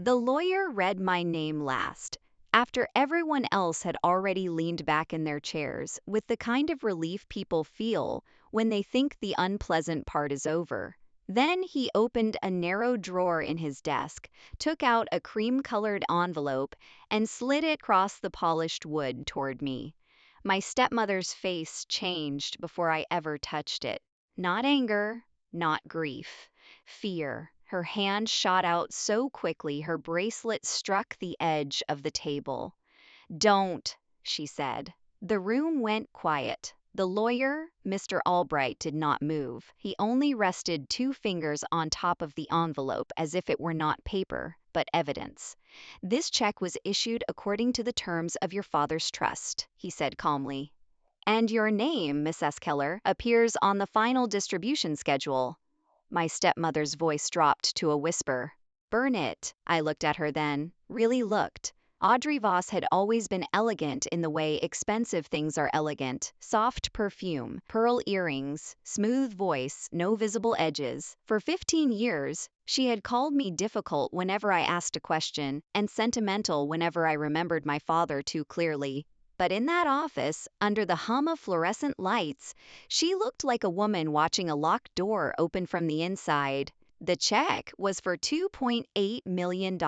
The lawyer read my name last, after everyone else had already leaned back in their chairs with the kind of relief people feel when they think the unpleasant part is over. Then he opened a narrow drawer in his desk, took out a cream-colored envelope, and slid it across the polished wood toward me. My stepmother's face changed before I ever touched it. Not anger, not grief. Fear. Her hand shot out so quickly her bracelet struck the edge of the table. "Don't," she said. The room went quiet. The lawyer, Mr. Albright, did not move. He only rested 2 fingers on top of the envelope as if it were not paper, but evidence. "This check was issued according to the terms of your father's trust," he said calmly. "And your name, Mrs. Keller, appears on the final distribution schedule." My stepmother's voice dropped to a whisper. "Burn it." I looked at her then, really looked. Audrey Voss had always been elegant in the way expensive things are elegant. Soft perfume, pearl earrings, smooth voice, no visible edges. For 15 years, she had called me difficult whenever I asked a question, and sentimental whenever I remembered my father too clearly. But in that office, under the hum of fluorescent lights, she looked like a woman watching a locked door open from the inside. The check was for $2.8 million.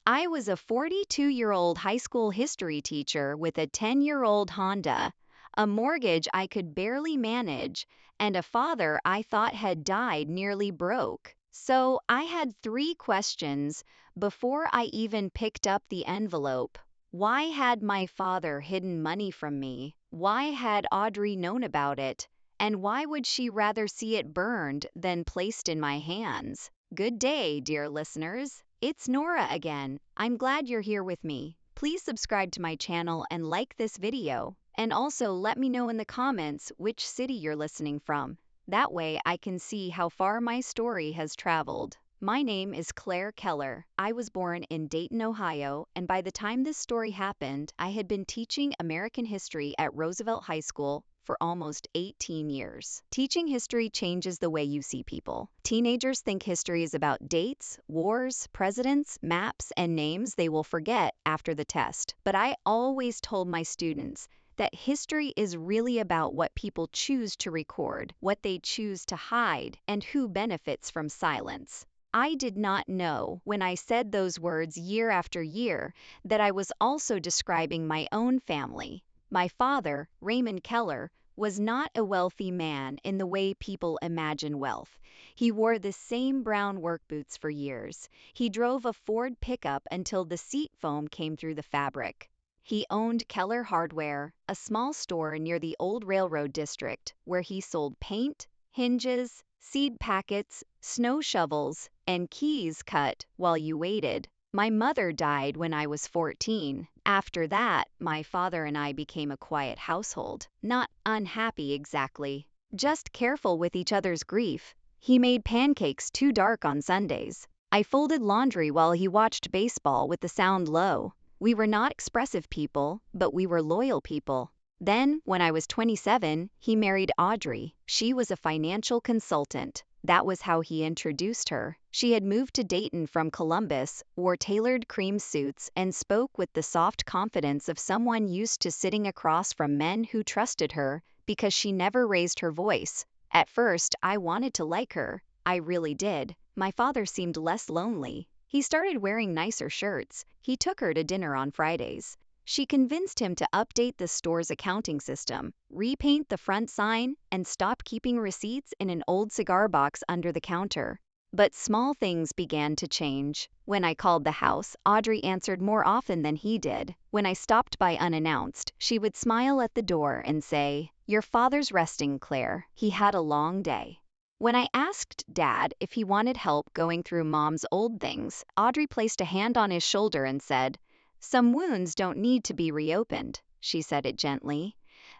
I was a 42-year-old high school history teacher with a 10-year-old Honda, a mortgage I could barely manage, and a father I thought had died nearly broke. So I had 3 questions before I even picked up the envelope. Why had my father hidden money from me? Why had Audrey known about it? And why would she rather see it burned than placed in my hands? Good day, dear listeners. It's Nora again. I'm glad you're here with me. Please subscribe to my channel and like this video. And also let me know in the comments which city you're listening from. That way I can see how far my story has traveled. My name is Claire Keller. I was born in Dayton, Ohio, and by the time this story happened, I had been teaching American history at Roosevelt High School for almost 18 years. Teaching history changes the way you see people. Teenagers think history is about dates, wars, presidents, maps, and names they will forget after the test. But I always told my students that history is really about what people choose to record, what they choose to hide, and who benefits from silence. I did not know, when I said those words year after year, that I was also describing my own family. My father, Raymond Keller, was not a wealthy man in the way people imagine wealth. He wore the same brown work boots for years. He drove a Ford pickup until the seat foam came through the fabric. He owned Keller Hardware, a small store near the old railroad district, where he sold paint, hinges, seed packets, snow shovels, and keys cut while you waited. My mother died when I was 14. After that, my father and I became a quiet household. Not unhappy exactly, just careful with each other's grief. He made pancakes too dark on Sundays. I folded laundry while he watched baseball with the sound low. We were not expressive people, but we were loyal people. Then, when I was 27, he married Audrey. She was a financial consultant. That was how he introduced her. She had moved to Dayton from Columbus, wore tailored cream suits, and spoke with the soft confidence of someone used to sitting across from men who trusted her because she never raised her voice. At first, I wanted to like her. I really did. My father seemed less lonely. He started wearing nicer shirts. He took her to dinner on Fridays. She convinced him to update the store's accounting system, repaint the front sign, and stop keeping receipts in an old cigar box under the counter. But small things began to change. When I called the house, Audrey answered more often than he did. When I stopped by unannounced, she would smile at the door and say, "Your father's resting, Claire. He had a long day." When I asked Dad if he wanted help going through Mom's old things, Audrey placed a hand on his shoulder and said, "Some wounds don't need to be reopened." She said it gently.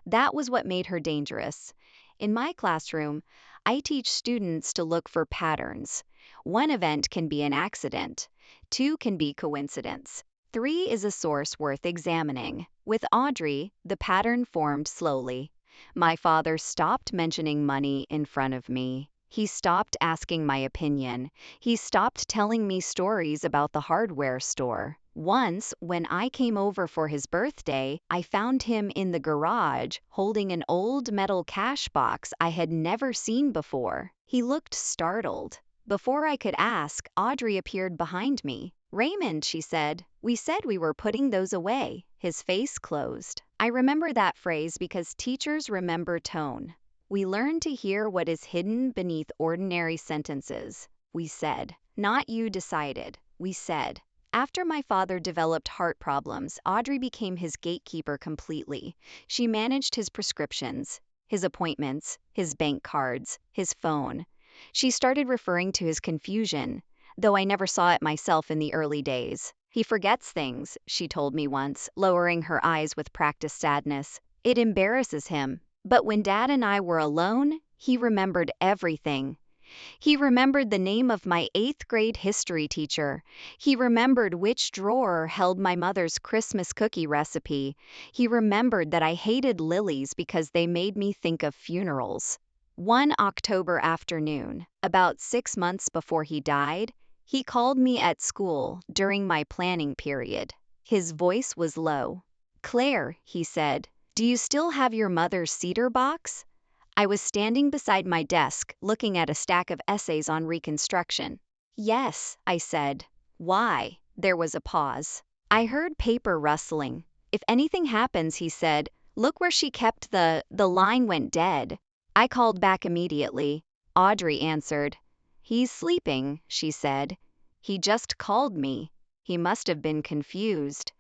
That was what made her dangerous. In my classroom, I teach students to look for patterns. 1 event can be an accident. 2 can be coincidence. 3 is a source worth examining. With Audrey, the pattern formed slowly. My father stopped mentioning money in front of me. He stopped asking my opinion. He stopped telling me stories about the hardware store. Once, when I came over for his birthday, I found him in the garage, holding an old metal cash box I had never seen before. He looked startled. Before I could ask, Audrey appeared behind me. "Raymond," she said, "we said we were putting those away." His face closed. I remember that phrase because teachers remember tone. We learn to hear what is hidden beneath ordinary sentences. We said. Not you decided. We said. After my father developed heart problems, Audrey became his gatekeeper completely. She managed his prescriptions, his appointments, his bank cards, his phone. She started referring to his confusion, though I never saw it myself in the early days. "He forgets things," she told me once, lowering her eyes with practiced sadness. "It embarrasses him. But when Dad and I were alone, he remembered everything. He remembered the name of my 8th grade history teacher. He remembered which drawer held my mother's Christmas cookie recipe. He remembered that I hated lilies because they made me think of funerals." One October afternoon, about 6 months before he died, he called me at school during my planning period. His voice was low. "Claire," he said, "do you still have your mother's cedar box?" I was standing beside my desk, looking at a stack of essays on Reconstruction. "Yes," I said. "Why?" There was a pause. I heard paper rustling. "If anything happens," he said, "look where she kept the line went dead." I called back immediately. Audrey answered. "He's sleeping," she said. "He just called me. He must have been confused.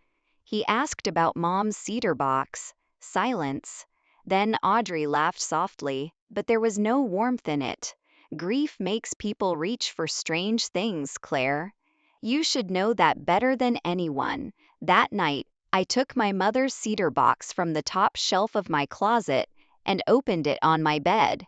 He asked about Mom's cedar box." Silence. Then Audrey laughed softly, but there was no warmth in it. "Grief makes people reach for strange things, Claire. You should know that better than anyone." That night, I took my mother's cedar box from the top shelf of my closet and opened it on my bed.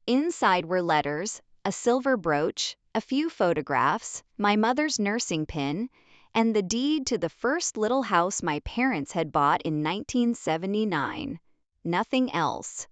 Inside were letters, a silver brooch, a few photographs, my mother's nursing pin, and the deed to the first little house my parents had bought in 1979. Nothing else.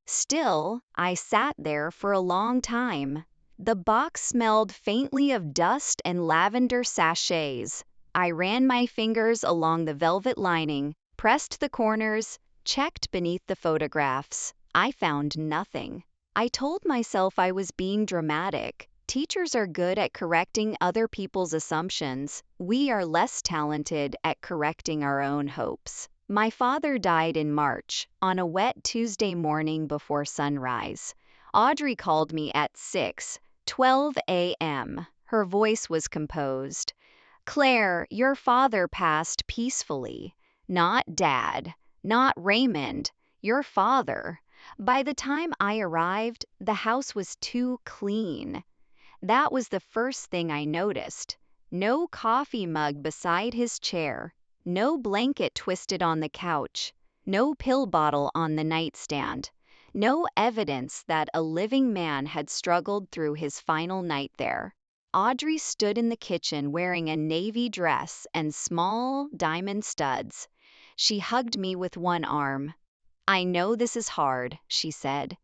Still, I sat there for a long time. The box smelled faintly of dust and lavender sachets. I ran my fingers along the velvet lining, pressed the corners, checked beneath the photographs. I found nothing. I told myself I was being dramatic. Teachers are good at correcting other people's assumptions. We are less talented at correcting our own hopes. My father died in March, on a wet Tuesday morning before sunrise. Audrey called me at 6:12 a.m. Her voice was composed. "Claire, your father passed peacefully. Not Dad, not Raymond, your father." By the time I arrived, the house was too clean. That was the first thing I noticed. No coffee mug beside his chair, no blanket twisted on the couch, no pill bottle on the nightstand, no evidence that a living man had struggled through his final night there. Audrey stood in the kitchen wearing a navy dress and small diamond studs. She hugged me with one arm. "I know this is hard," she said,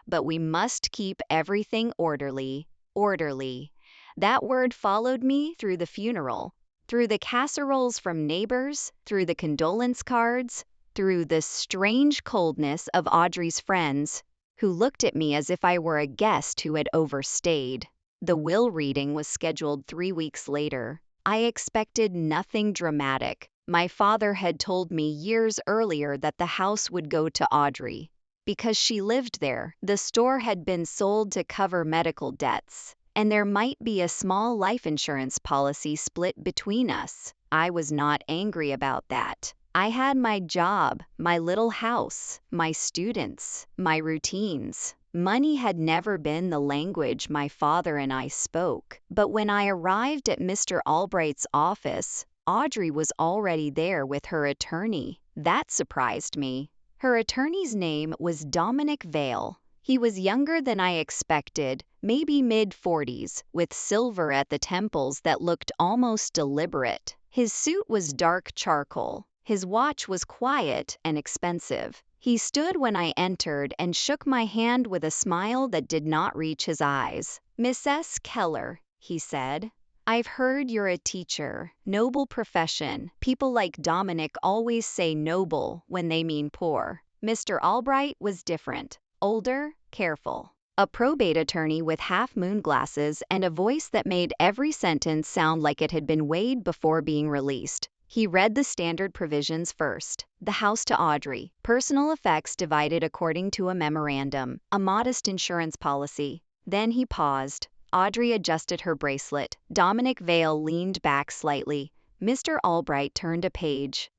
"but we must keep everything orderly. Orderly." That word followed me through the funeral, through the casseroles from neighbors, through the condolence cards, through the strange coldness of Audrey's friends, who looked at me as if I were a guest who had overstayed. The will reading was scheduled 3 weeks later. I expected nothing dramatic. My father had told me years earlier that the house would go to Audrey. Because she lived there, the store had been sold to cover medical debts, and there might be a small life insurance policy split between us. I was not angry about that. I had my job, my little house, my students, my routines. Money had never been the language my father and I spoke. But when I arrived at Mr. Albright's office, Audrey was already there with her attorney. That surprised me. Her attorney's name was Dominic Vale. He was younger than I expected, maybe mid-40s, with silver at the temples that looked almost deliberate. His suit was dark charcoal. His watch was quiet and expensive. He stood when I entered and shook my hand with a smile that did not reach his eyes. "Mrs. Keller," he said. "I've heard you're a teacher. Noble profession. People like Dominic always say noble when they mean poor." Mr. Albright was different. Older, careful. A probate attorney with half-moon glasses and a voice that made every sentence sound like it had been weighed before being released. He read the standard provisions first. The house to Audrey. Personal effects divided according to a memorandum. A modest insurance policy. Then he paused. Audrey adjusted her bracelet. Dominic Vale leaned back slightly. Mr. Albright turned a page.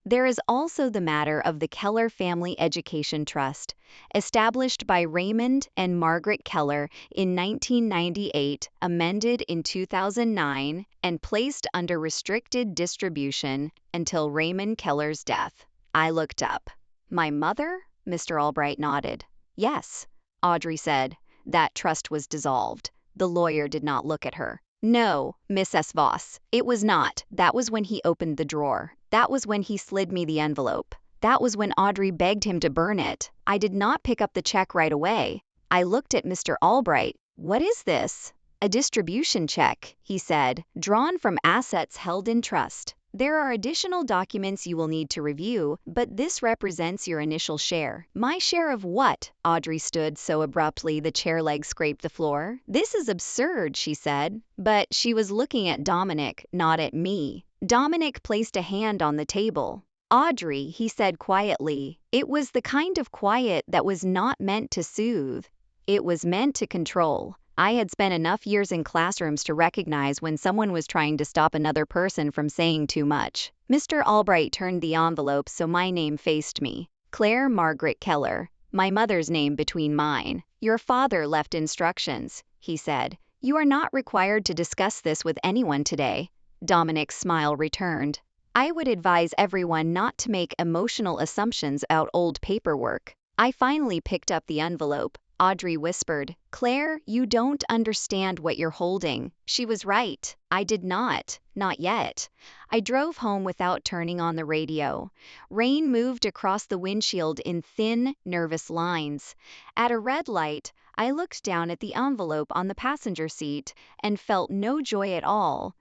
There is also the matter of the Keller Family Education Trust, established by Raymond and Margaret Keller in 1998, amended in 2009, and placed under restricted distribution until Raymond Keller's death. I looked up. "My mother?" Mr. Albright nodded. "Yes," Audrey said. "That trust was dissolved." The lawyer did not look at her. "No, Mrs. Voss, it was not. That was when he opened the drawer. That was when he slid me the envelope. That was when Audrey begged him to burn it. I did not pick up the check right away." I looked at Mr. Albright. "What is this?" "A distribution check," he said, "drawn from assets held in trust. There are additional documents you will need to review, but this represents your initial share." "My share of what?" Audrey stood so abruptly the chair leg scraped the floor. "This is absurd," she said. But she was looking at Dominic, not at me. Dominic placed a hand on the table. "Audrey," he said quietly. It was the kind of quiet that was not meant to soothe. It was meant to control. I had spent enough years in classrooms to recognize when someone was trying to stop another person from saying too much. Mr. Albright turned the envelope so my name faced me. Claire Margaret Keller, my mother's name between mine. "Your father left instructions," he said. "You are not required to discuss this with anyone today." Dominic's smile returned. "I would advise everyone not to make emotional assumptions about old paperwork." I finally picked up the envelope. Audrey whispered, "Claire, you don't understand what you're holding." She was right. I did not yet. I drove home without turning on the radio. Rain moved across the windshield in thin, nervous lines. At a red light, I looked down at the envelope on the passenger seat and felt no joy at all.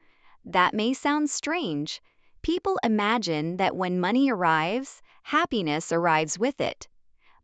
That may sound strange. People imagine that when money arrives, happiness arrives with it.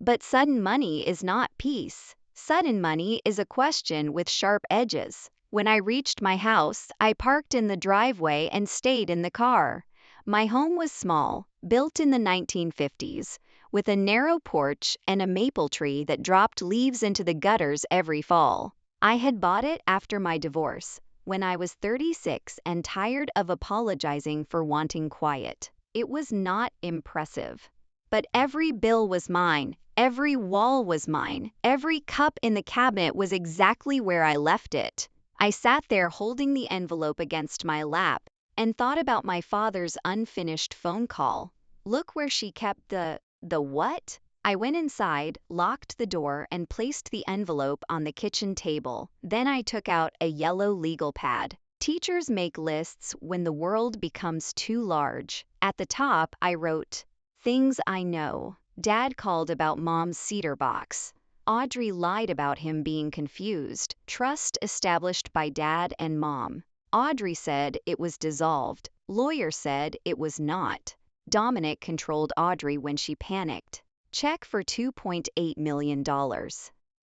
But sudden money is not peace. Sudden money is a question with sharp edges. When I reached my house, I parked in the driveway and stayed in the car. My home was small, built in the 1950s, with a narrow porch and a maple tree that dropped leaves into the gutters every fall. I had bought it after my divorce, when I was 36 and tired of apologizing for wanting quiet. It was not impressive. But every bill was mine. Every wall was mine. Every cup in the cabinet was exactly where I left it. I sat there holding the envelope against my lap and thought about my father's unfinished phone call. Look where she kept the what? I went inside, locked the door, and placed the envelope on the kitchen table. Then I took out a yellow legal pad. Teachers make lists when the world becomes too large. At the top, I wrote, "Things I know." Dad called about Mom's cedar box. Audrey lied about him being confused. Trust established by Dad and Mom. Audrey said it was dissolved. Lawyer said it was not. Dominic controlled Audrey when she panicked. Check for $2.8 million.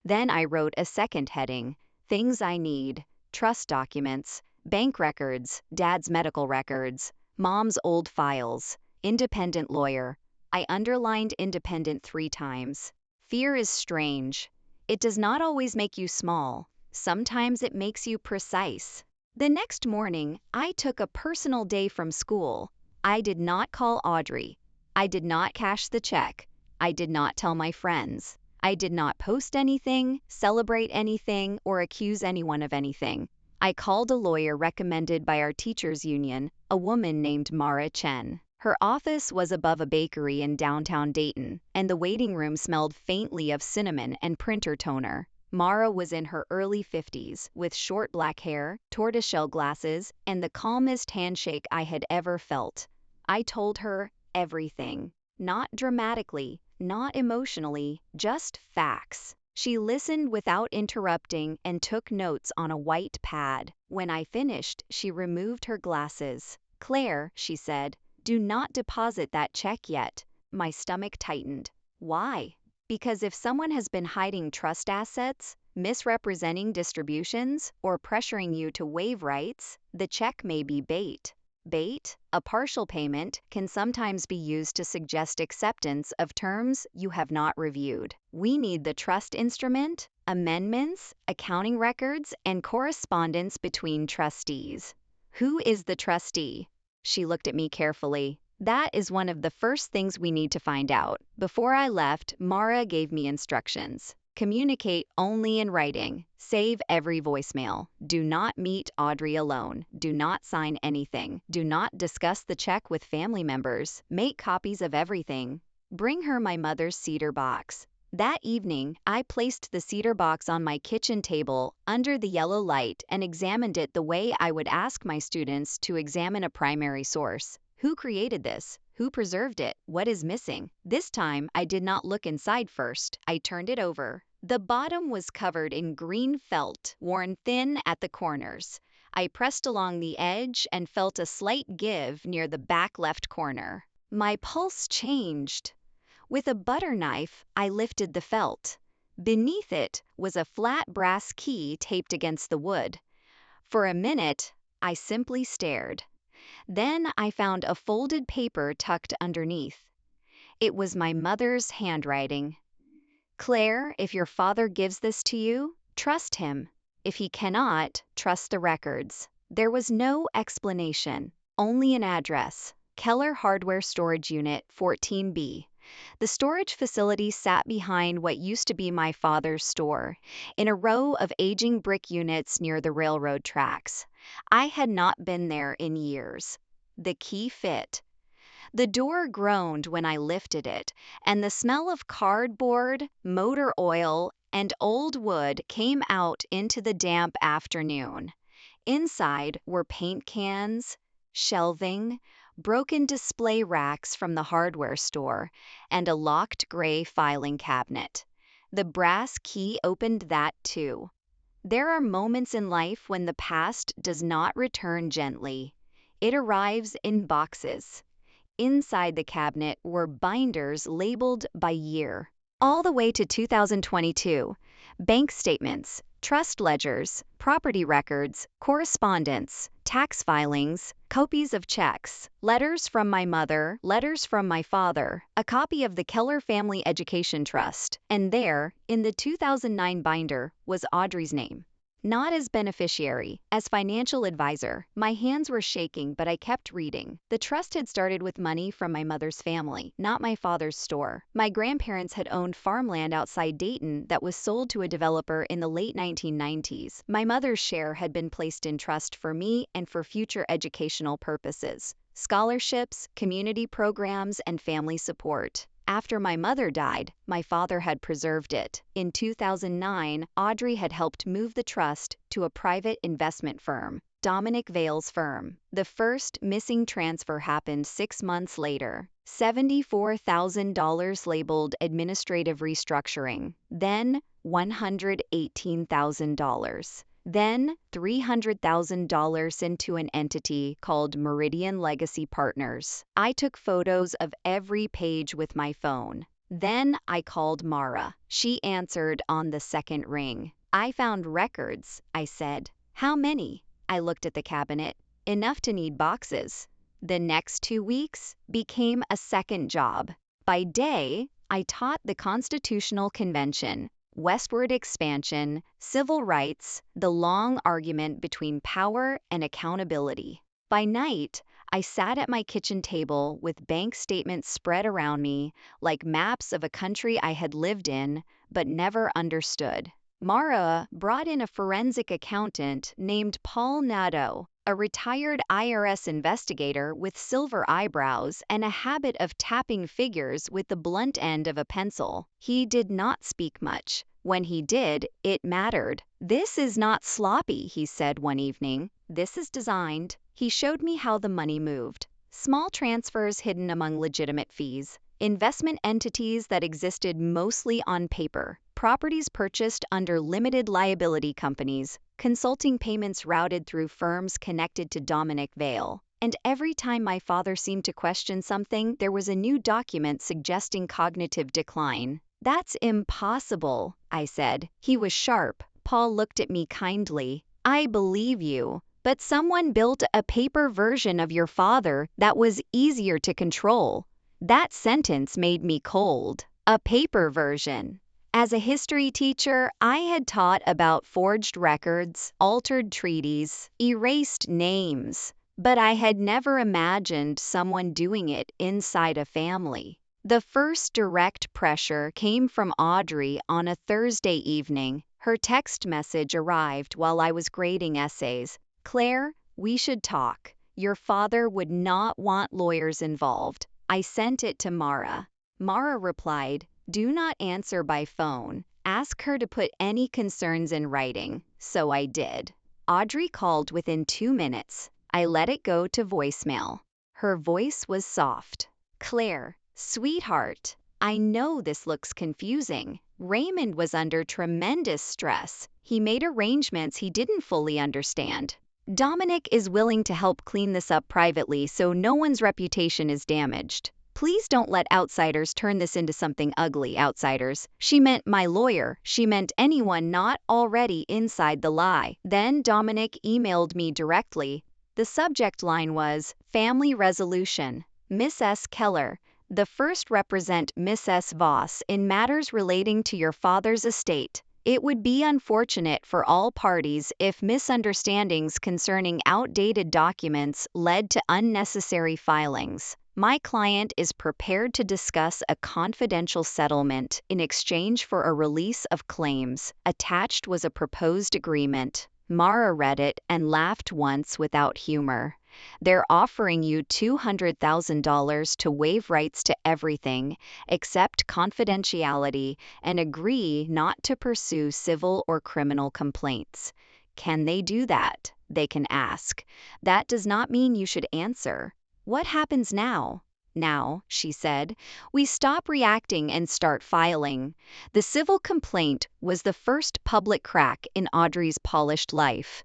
Then I wrote a second heading, "Things I need." Trust documents, bank records, Dad's medical records, Mom's old files, independent lawyer. I underlined independent 3 times. Fear is strange. It does not always make you small. Sometimes it makes you precise. The next morning, I took a personal day from school. I did not call Audrey. I did not cash the check. I did not tell my friends. I did not post anything, celebrate anything, or accuse anyone of anything. I called a lawyer recommended by our teachers' union, a woman named Mara Chen. Her office was above a bakery in downtown Dayton, and the waiting room smelled faintly of cinnamon and printer toner. Mara was in her early 50s, with short black hair, tortoiseshell glasses, and the calmest handshake I had ever felt. I told her everything. Not dramatically, not emotionally, just facts. She listened without interrupting and took notes on a white pad. When I finished, she removed her glasses. "Claire," she said, "do not deposit that check yet." My stomach tightened. Why? Because if someone has been hiding trust assets, misrepresenting distributions, or pressuring you to waive rights, the check may be bait. Bait, a partial payment, can sometimes be used to suggest acceptance of terms you have not reviewed. We need the trust instrument, amendments, accounting records, and correspondence between trustees. Who is the trustee? She looked at me carefully. That is one of the first things we need to find out. Before I left, Mara gave me instructions. Communicate only in writing. Save every voicemail. Do not meet Audrey alone. Do not sign anything. Do not discuss the check with family members. Make copies of everything. Bring her my mother's cedar box. That evening, I placed the cedar box on my kitchen table under the yellow light and examined it the way I would ask my students to examine a primary source. Who created this? Who preserved it? What is missing? This time, I did not look inside first. I turned it over. The bottom was covered in green felt, worn thin at the corners. I pressed along the edge and felt a slight give near the back left corner. My pulse changed. With a butter knife, I lifted the felt. Beneath it was a flat brass key taped against the wood. For a minute, I simply stared. Then I found a folded paper tucked underneath. It was my mother's handwriting. "Claire, if your father gives this to you, trust him. If he cannot, trust the records." There was no explanation, only an address. Keller Hardware Storage Unit 14B. The storage facility sat behind what used to be my father's store, in a row of aging brick units near the railroad tracks. I had not been there in years. The key fit. The door groaned when I lifted it, and the smell of cardboard, motor oil, and old wood came out into the damp afternoon. Inside were paint cans, shelving, broken display racks from the hardware store, and a locked gray filing cabinet. The brass key opened that too. There are moments in life when the past does not return gently. It arrives in boxes. Inside the cabinet were binders labeled by year, all the way to 2022. Bank statements, trust ledgers, property records, correspondence, tax filings, copies of checks, letters from my mother, letters from my father, a copy of the Keller Family Education Trust, and there, in the 2009 binder, was Audrey's name. Not as beneficiary, as financial advisor. My hands were shaking, but I kept reading. The trust had started with money from my mother's family, not my father's store. My grandparents had owned farmland outside Dayton that was sold to a developer in the late 1990s. My mother's share had been placed in trust for me and for future educational purposes, scholarships, community programs, and family support. After my mother died, my father had preserved it. In 2009, Audrey had helped move the trust to a private investment firm, Dominic Vale's firm. The first missing transfer happened 6 months later. $74,000 labeled administrative restructuring. Then $118,000. Then $300,000 into an entity called Meridian Legacy Partners. I took photos of every page with my phone. Then I called Mara. She answered on the second ring. "I found records," I said. "How many?" I looked at the cabinet. "Enough to need boxes." The next 2 weeks became a second job. By day, I taught the Constitutional Convention, westward expansion, civil rights, the long argument between power and accountability. By night, I sat at my kitchen table with bank statements spread around me, like maps of a country I had lived in, but never understood. Mara brought in a forensic accountant named Paul Nadeau, a retired IRS investigator with silver eyebrows and a habit of tapping figures with the blunt end of a pencil. He did not speak much. When he did, it mattered. "This is not sloppy," he said one evening. "This is designed." He showed me how the money moved. Small transfers hidden among legitimate fees, investment entities that existed mostly on paper, properties purchased under limited liability companies, consulting payments routed through firms connected to Dominic Vale. And every time my father seemed to question something, there was a new document suggesting cognitive decline. That's impossible, I said. He was sharp. Paul looked at me kindly. I believe you. But someone built a paper version of your father that was easier to control. That sentence made me cold. A paper version. As a history teacher, I had taught about forged records, altered treaties, erased names, but I had never imagined someone doing it inside a family. The first direct pressure came from Audrey on a Thursday evening. Her text message arrived while I was grading essays. Claire, we should talk. Your father would not want lawyers involved. I sent it to Mara. Mara replied, do not answer by phone. Ask her to put any concerns in writing. So I did. Audrey called within 2 minutes. I let it go to voicemail. Her voice was soft. Claire, sweetheart, I know this looks confusing. Raymond was under tremendous stress. He made arrangements he didn't fully understand. Dominic is willing to help clean this up privately so no one's reputation is damaged. Please don't let outsiders turn this into something ugly, outsiders. She meant my lawyer. She meant anyone not already inside the lie. Then Dominic emailed me directly. The subject line was, Family Resolution. Miss S. Keller, the first represent Miss S. Voss in matters relating to your father's estate. It would be unfortunate for all parties if misunderstandings concerning outdated documents led to unnecessary filings. My client is prepared to discuss a confidential settlement in exchange for a release of claims. Attached was a proposed agreement. Mara read it and laughed once without humor. They're offering you $200,000 to waive rights to everything, except confidentiality, and agree not to pursue civil or criminal complaints. Can they do that? They can ask. That does not mean you should answer. What happens now? Now, she said, we stop reacting and start filing. The civil complaint was the first public crack in Audrey's polished life.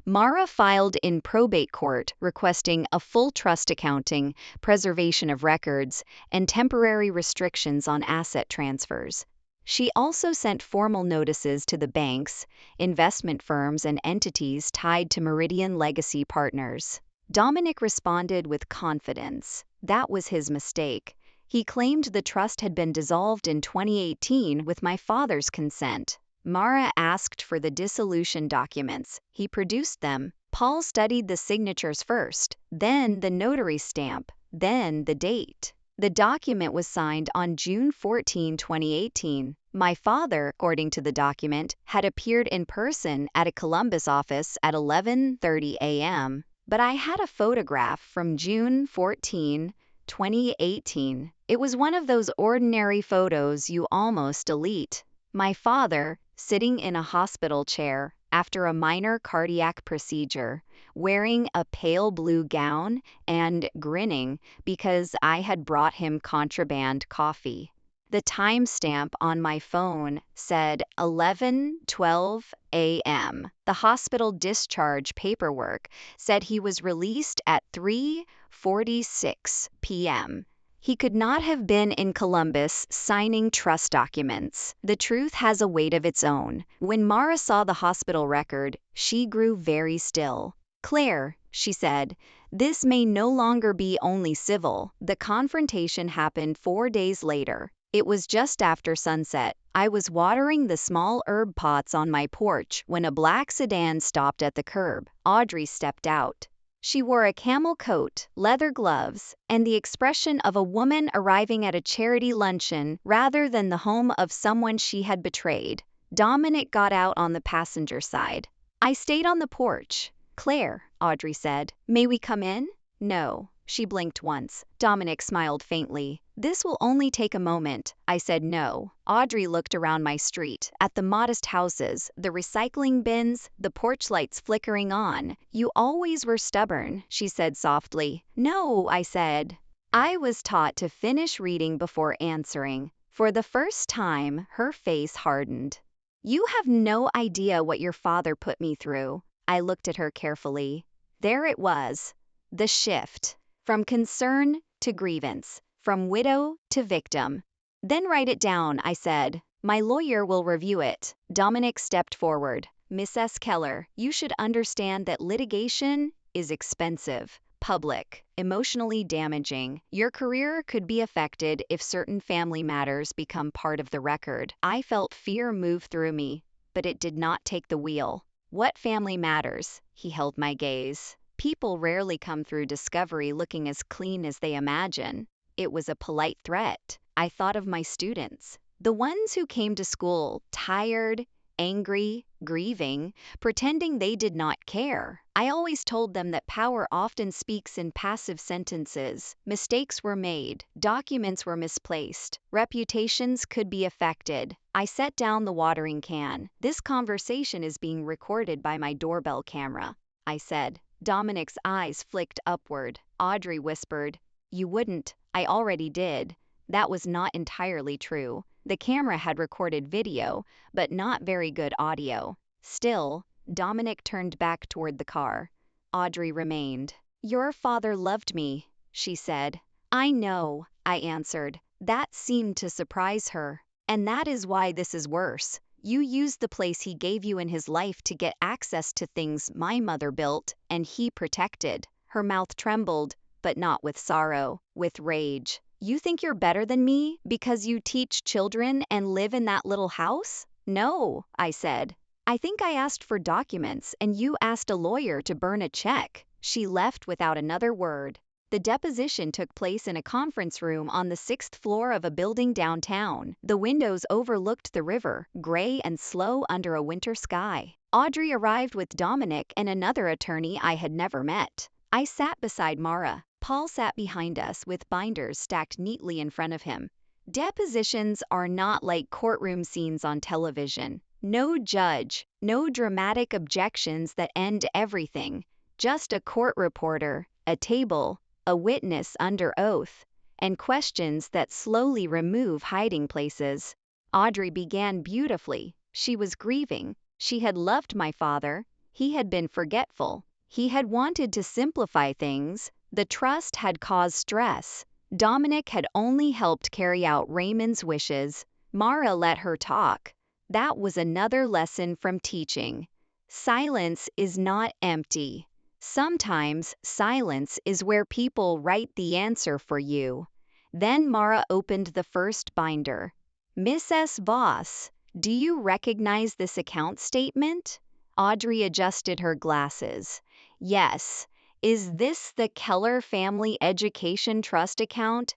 Mara filed in probate court requesting a full trust accounting, preservation of records, and temporary restrictions on asset transfers. She also sent formal notices to the banks, investment firms, and entities tied to Meridian Legacy Partners. Dominic responded with confidence. That was his mistake. He claimed the trust had been dissolved in 2018 with my father's consent. Mara asked for the dissolution documents. He produced them. Paul studied the signatures first, then the notary stamp, then the date. The document was signed on June 14, 2018. My father, according to the document, had appeared in person at a Columbus office at 11:30 a.m. But I had a photograph from June 14, 2018. It was one of those ordinary photos you almost delete. My father, sitting in a hospital chair after a minor cardiac procedure, wearing a pale blue gown and grinning because I had brought him contraband coffee. The timestamp on my phone said 11:12 a.m. The hospital discharge paperwork said he was released at 3:46 p.m. He could not have been in Columbus signing trust documents. The truth has a weight of its own. When Mara saw the hospital record, she grew very still. Claire, she said, this may no longer be only civil. The confrontation happened 4 days later. It was just after sunset. I was watering the small herb pots on my porch when a black sedan stopped at the curb. Audrey stepped out. She wore a camel coat, leather gloves, and the expression of a woman arriving at a charity luncheon rather than the home of someone she had betrayed. Dominic got out on the passenger side. I stayed on the porch. Claire, Audrey said, may we come in? No. She blinked once. Dominic smiled faintly. This will only take a moment. I said no. Audrey looked around my street, at the modest houses, the recycling bins, the porch lights flickering on. You always were stubborn, she said softly. No, I said. I was taught to finish reading before answering. For the first time, her face hardened. You have no idea what your father put me through. I looked at her carefully. There it was. The shift. From concern to grievance. From widow to victim. Then write it down, I said. My lawyer will review it. Dominic stepped forward. Mrs. Keller, you should understand that litigation is expensive, public, emotionally damaging. Your career could be affected if certain family matters become part of the record. I felt fear move through me, but it did not take the wheel. What family matters? He held my gaze. People rarely come through discovery looking as clean as they imagine. It was a polite threat. I thought of my students, the ones who came to school tired, angry, grieving, pretending they did not care. I always told them that power often speaks in passive sentences. Mistakes were made, documents were misplaced, reputations could be affected. I set down the watering can. This conversation is being recorded by my doorbell camera, I said. Dominic's eyes flicked upward. Audrey whispered, "You wouldn't, I already did." That was not entirely true. The camera had recorded video, but not very good audio. Still, Dominic turned back toward the car. Audrey remained. "Your father loved me," she said. "I know," I answered. That seemed to surprise her. "And that is why this is worse. You used the place he gave you in his life to get access to things my mother built, and he protected." Her mouth trembled, but not with sorrow, with rage. "You think you're better than me because you teach children and live in that little house?" "No," I said. "I think I asked for documents and you asked a lawyer to burn a check." She left without another word. The deposition took place in a conference room on the 6th floor of a building downtown. The windows overlooked the river, gray and slow under a winter sky. Audrey arrived with Dominic and another attorney I had never met. I sat beside Mara. Paul sat behind us with binders stacked neatly in front of him. Depositions are not like courtroom scenes on television. No judge, no dramatic objections that end everything. Just a court reporter, a table, a witness under oath, and questions that slowly remove hiding places. Audrey began beautifully. She was grieving. She had loved my father. He had been forgetful. He had wanted to simplify things. The trust had caused stress. Dominic had only helped carry out Raymond's wishes. Mara let her talk. That was another lesson from teaching. Silence is not empty. Sometimes silence is where people write the answer for you. Then Mara opened the first binder. "Mrs. Voss, do you recognize this account statement?" Audrey adjusted her glasses. "Yes. Is this the Keller Family Education Trust account,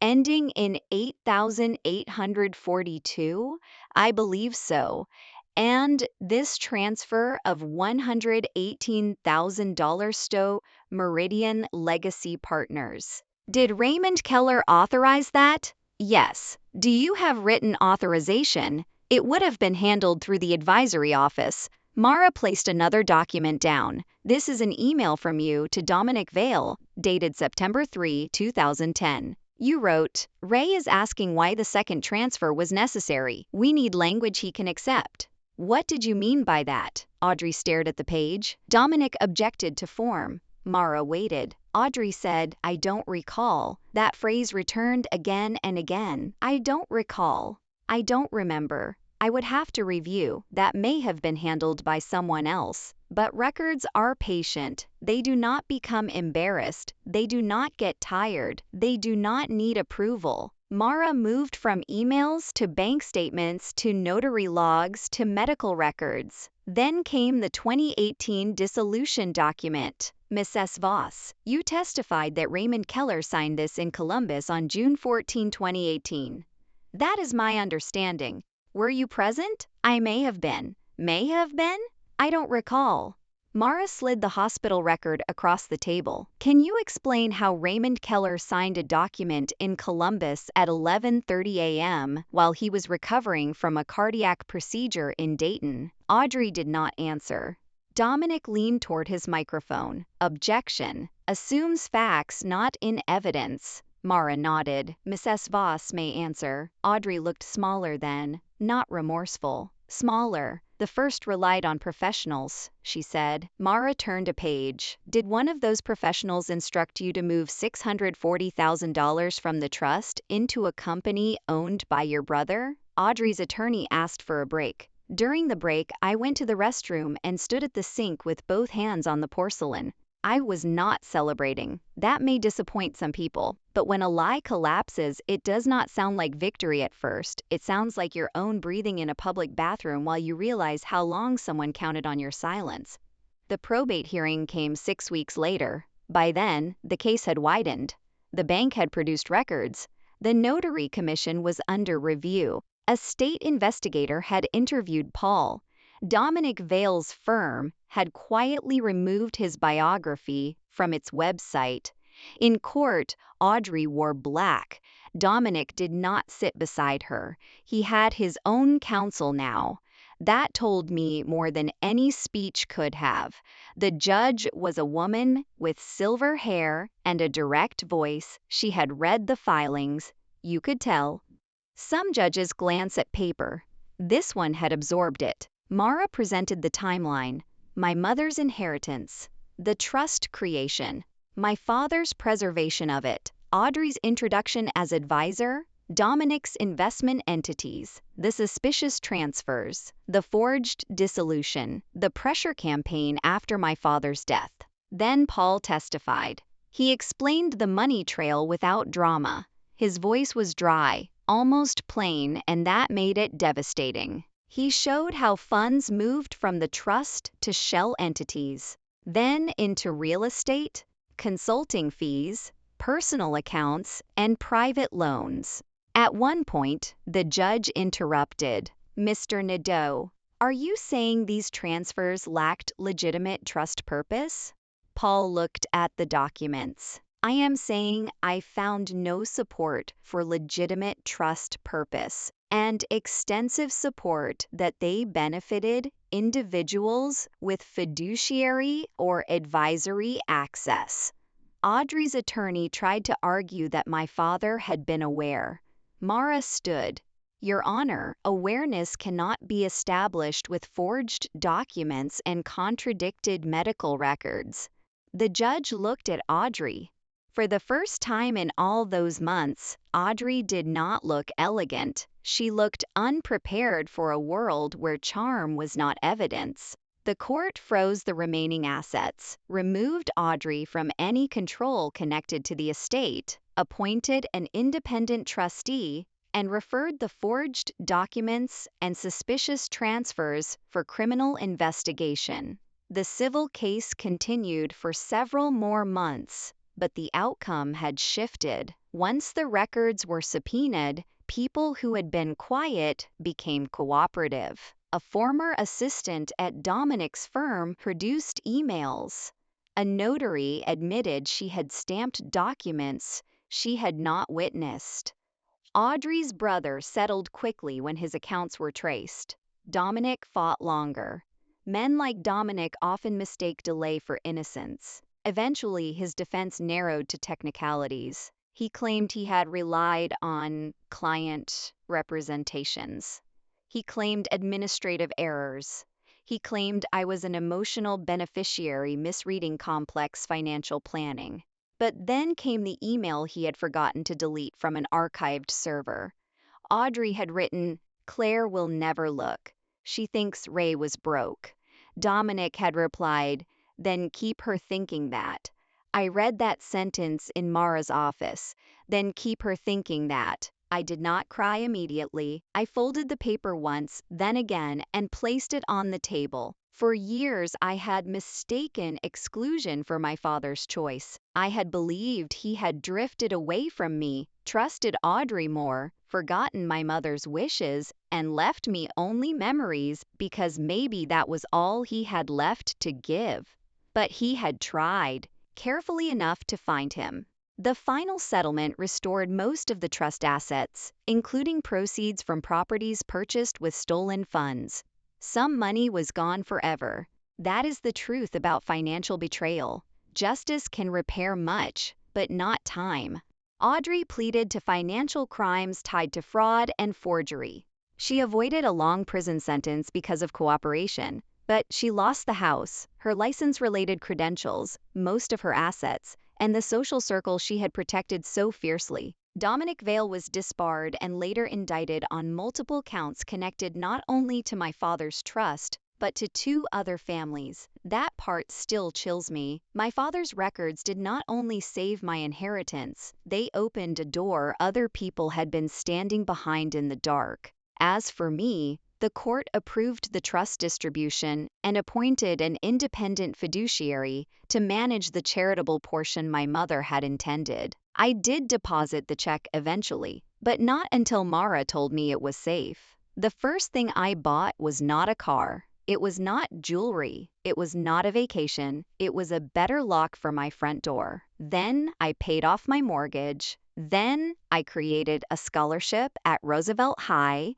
ending in 8,842? I believe so. And this transfer of $118,000 to Meridian Legacy Partners. Did Raymond Keller authorize that?" "Yes. Do you have written authorization?" "It would have been handled through the advisory office." Mara placed another document down. "This is an email from you to Dominic Vale, dated September 3, 2010. You wrote, 'Ray is asking why the second transfer was necessary. We need language he can accept.' What did you mean by that?" Audrey stared at the page. Dominic objected to form. Mara waited. Audrey said, "I don't recall." That phrase returned again and again. "I don't recall. I don't remember. I would have to review. That may have been handled by someone else." But records are patient. They do not become embarrassed. They do not get tired. They do not need approval. Mara moved from emails to bank statements to notary logs to medical records. Then came the 2018 dissolution document. "Mrs. Voss, you testified that Raymond Keller signed this in Columbus on June 14, 2018. "That is my understanding." "Were you present?" "I may have been." "May have been?" "I don't recall." Mara slid the hospital record across the table. "Can you explain how Raymond Keller signed a document in Columbus at 11:30 a.m. while he was recovering from a cardiac procedure in Dayton?" Audrey did not answer. Dominic leaned toward his microphone. "Objection. Assumes facts not in evidence." Mara nodded. Mrs. Voss may answer. Audrey looked smaller then, not remorseful. Smaller. The first relied on professionals, she said. Mara turned a page. Did one of those professionals instruct you to move $640,000 from the trust into a company owned by your brother? Audrey's attorney asked for a break. During the break, I went to the restroom and stood at the sink with both hands on the porcelain. I was not celebrating. That may disappoint some people, but when a lie collapses, it does not sound like victory at first. It sounds like your own breathing in a public bathroom while you realize how long someone counted on your silence. The probate hearing came 6 weeks later. By then, the case had widened. The bank had produced records. The notary commission was under review. A state investigator had interviewed Paul. Dominic Vale's firm had quietly removed his biography from its website. In court, Audrey wore black. Dominic did not sit beside her. He had his own counsel now. That told me more than any speech could have. The judge was a woman with silver hair and a direct voice. She had read the filings. You could tell. Some judges glance at paper. This one had absorbed it. Mara presented the timeline. My mother's inheritance. The trust creation. My father's preservation of it. Audrey's introduction as advisor. Dominic's investment entities. The suspicious transfers. The forged dissolution. The pressure campaign after my father's death. Then Paul testified. He explained the money trail without drama. His voice was dry, almost plain, and that made it devastating. He showed how funds moved from the trust to shell entities, then into real estate, consulting fees, personal accounts, and private loans. At one point, the judge interrupted. Mr. Nadeau, are you saying these transfers lacked legitimate trust purpose? Paul looked at the documents. I am saying I found no support for legitimate trust purpose and extensive support that they benefited individuals with fiduciary or advisory access. Audrey's attorney tried to argue that my father had been aware. Mara stood. Your Honor, awareness cannot be established with forged documents and contradicted medical records. The judge looked at Audrey. For the first time in all those months, Audrey did not look elegant. She looked unprepared for a world where charm was not evidence. The court froze the remaining assets, removed Audrey from any control connected to the estate, appointed an independent trustee, and referred the forged documents and suspicious transfers for criminal investigation. The civil case continued for several more months. But the outcome had shifted. Once the records were subpoenaed, people who had been quiet became cooperative. A former assistant at Dominic's firm produced emails. A notary admitted she had stamped documents she had not witnessed. Audrey's brother settled quickly when his accounts were traced. Dominic fought longer. Men like Dominic often mistake delay for innocence. Eventually, his defense narrowed to technicalities. He claimed he had relied on client representations. He claimed administrative errors. He claimed I was an emotional beneficiary misreading complex financial planning. But then came the email he had forgotten to delete from an archived server. Audrey had written, Claire will never look. She thinks Ray was broke. Dominic had replied, then keep her thinking that. I read that sentence in Mara's office. Then keep her thinking that. I did not cry immediately. I folded the paper once, then again, and placed it on the table. For years I had mistaken exclusion for my father's choice. I had believed he had drifted away from me, trusted Audrey more, forgotten my mother's wishes, and left me only memories because maybe that was all he had left to give. But he had tried, carefully enough to find him. The final settlement restored most of the trust assets, including proceeds from properties purchased with stolen funds. Some money was gone forever. That is the truth about financial betrayal. Justice can repair much, but not time. Audrey pleaded to financial crimes tied to fraud and forgery. She avoided a long prison sentence because of cooperation, but she lost the house, her license-related credentials, most of her assets, and the social circle she had protected so fiercely. Dominic Vale was disbarred and later indicted on multiple counts connected not only to my father's trust, but to 2 other families. That part still chills me. My father's records did not only save my inheritance, they opened a door other people had been standing behind in the dark. As for me, the court approved the trust distribution and appointed an independent fiduciary to manage the charitable portion my mother had intended. I did deposit the check eventually, but not until Mara told me it was safe. The first thing I bought was not a car. It was not jewelry. It was not a vacation. It was a better lock for my front door. Then I paid off my mortgage. Then I created a scholarship at Roosevelt High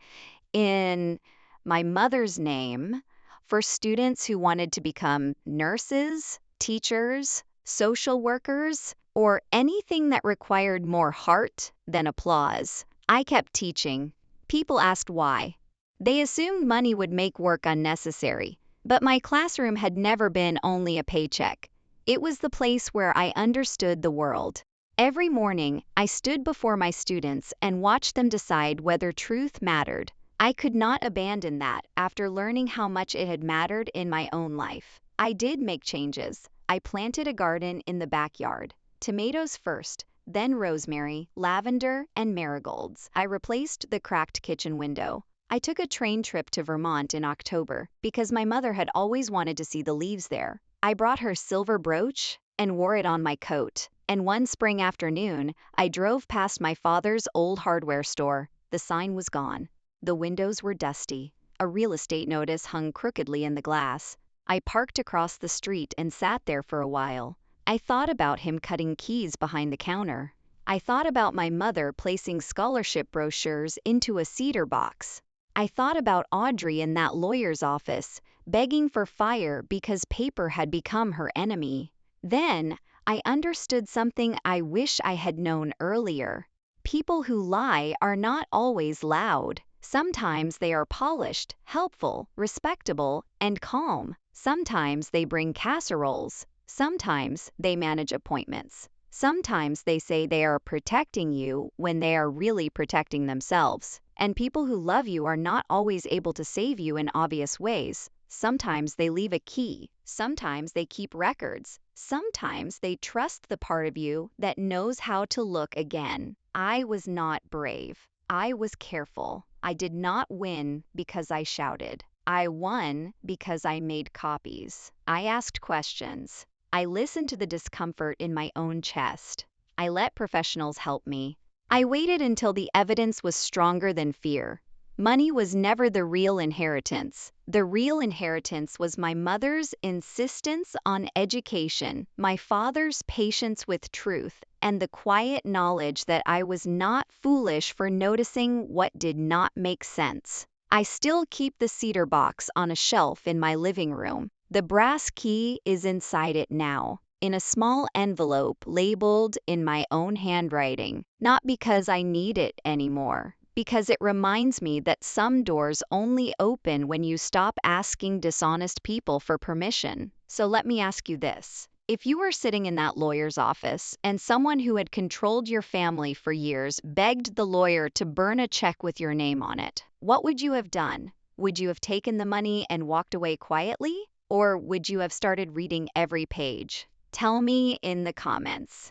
in my mother's name for students who wanted to become nurses, teachers, social workers, or anything that required more heart than applause. I kept teaching. People asked why. They assumed money would make work unnecessary, but my classroom had never been only a paycheck. It was the place where I understood the world. Every morning, I stood before my students and watched them decide whether truth mattered. I could not abandon that after learning how much it had mattered in my own life. I did make changes. I planted a garden in the backyard. Tomatoes first, then rosemary, lavender, and marigolds. I replaced the cracked kitchen window. I took a train trip to Vermont in October because my mother had always wanted to see the leaves there. I brought her silver brooch and wore it on my coat. And one spring afternoon, I drove past my father's old hardware store. The sign was gone. The windows were dusty. A real estate notice hung crookedly in the glass. I parked across the street and sat there for a while. I thought about him cutting keys behind the counter. I thought about my mother placing scholarship brochures into a cedar box. I thought about Audrey in that lawyer's office, begging for fire because paper had become her enemy. Then, I understood something I wish I had known earlier. People who lie are not always loud. Sometimes they are polished, helpful, respectable, and calm. Sometimes they bring casseroles. Sometimes they manage appointments. Sometimes they say they are protecting you when they are really protecting themselves. And people who love you are not always able to save you in obvious ways. Sometimes they leave a key. Sometimes they keep records. Sometimes they trust the part of you that knows how to look again. I was not brave. I was careful. I did not win because I shouted. I won because I made copies. I asked questions. I listened to the discomfort in my own chest. I let professionals help me. I waited until the evidence was stronger than fear. Money was never the real inheritance. The real inheritance was my mother's insistence on education, my father's patience with truth, and the quiet knowledge that I was not foolish for noticing what did not make sense. I still keep the cedar box on a shelf in my living room. The brass key is inside it now, in a small envelope labeled in my own handwriting, not because I need it anymore, because it reminds me that some doors only open when you stop asking dishonest people for permission. So let me ask you this. If you were sitting in that lawyer's office and someone who had controlled your family for years begged the lawyer to burn a check with your name on it, what would you have done? Would you have taken the money and walked away quietly? Or would you have started reading every page? Tell me in the comments.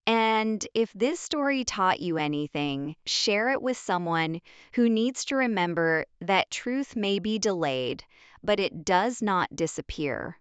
And if this story taught you anything, share it with someone who needs to remember that truth may be delayed, but it does not disappear.